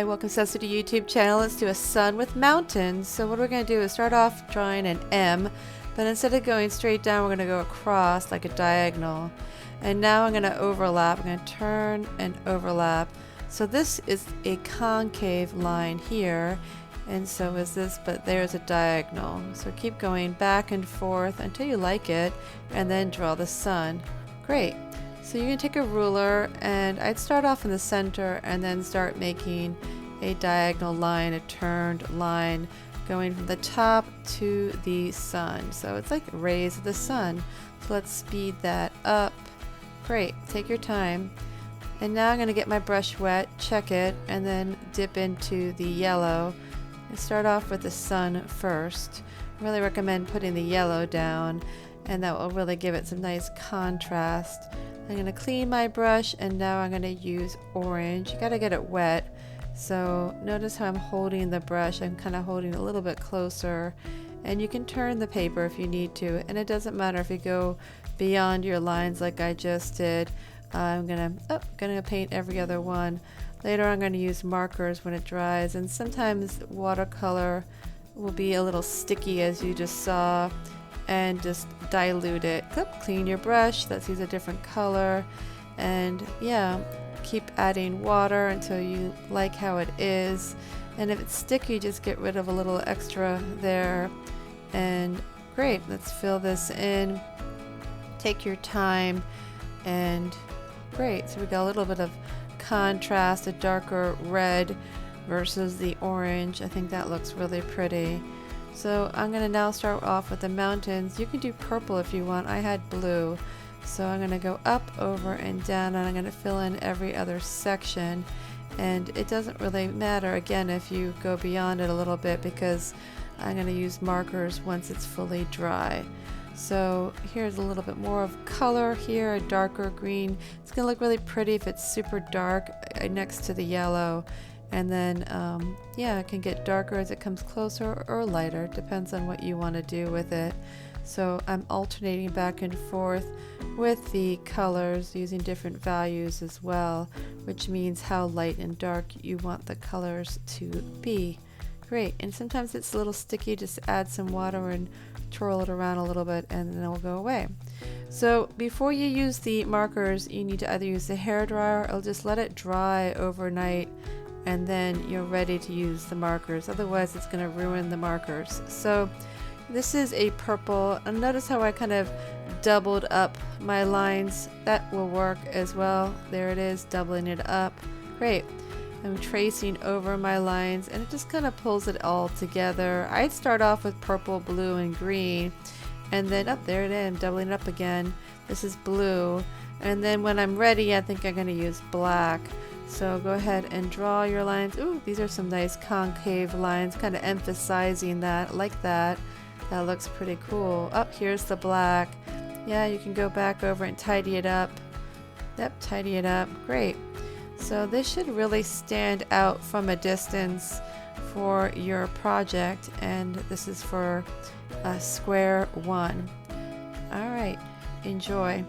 Hi, welcome to the YouTube channel. Let's do a sun with mountains. So what we're going to do is start off drawing an M, but instead of going straight down, we're going to go across like a diagonal. And now I'm going to overlap. I'm going to turn and overlap. So this is a concave line here, and so is this, but there's a diagonal. So keep going back and forth until you like it, and then draw the sun. Great. So you can take a ruler, and I'd start off in the center and then start making a diagonal line, a turned line going from the top to the sun. So it's like rays of the sun. So let's speed that up. Great, take your time. And now I'm going to get my brush wet, check it, and then dip into the yellow. I start off with the sun first. I really recommend putting the yellow down, and that will really give it some nice contrast. I'm going to clean my brush, and now I'm going to use orange. You got to get it wet. So notice how I'm holding the brush. I'm kind of holding it a little bit closer, and you can turn the paper if you need to, and it doesn't matter if you go beyond your lines like I just did. I'm gonna paint every other one. Later I'm going to use markers when it dries, and sometimes watercolor will be a little sticky, as you just saw, and just dilute it. Clean your brush, let's use a different color, and yeah, keep adding water until you like how it is. And if it's sticky, just get rid of a little extra there. And great, let's fill this in. Take your time, and great. So we got a little bit of contrast, a darker red versus the orange. I think that looks really pretty. So I'm going to now start off with the mountains. You can do purple if you want. I had blue. So I'm going to go up, over, and down, and I'm going to fill in every other section. And it doesn't really matter, again, if you go beyond it a little bit, because I'm going to use markers once it's fully dry. So here's a little bit more of color here, a darker green. It's going to look really pretty if it's super dark next to the yellow. And then, yeah, it can get darker as it comes closer or lighter. Depends on what you want to do with it. So I'm alternating back and forth with the colors, using different values as well, which means how light and dark you want the colors to be. Great. And sometimes it's a little sticky. Just add some water and twirl it around a little bit, and then it will go away. So before you use the markers, you need to either use the hair dryer or just let it dry overnight, and then you're ready to use the markers. Otherwise it's going to ruin the markers. So this is a purple, and notice how I kind of doubled up my lines. That will work as well. There it is, doubling it up. Great. I'm tracing over my lines, and it just kind of pulls it all together. I'd start off with purple, blue, and green, and then up there it is, I'm doubling it up again. This is blue, and then when I'm ready, I think I'm going to use black. So go ahead and draw your lines. Ooh, these are some nice concave lines, kind of emphasizing that, like that. That looks pretty cool. Up here's the black. Yeah, you can go back over and tidy it up. Yep, tidy it up. Great. So this should really stand out from a distance for your project, and this is for square one. All right, enjoy.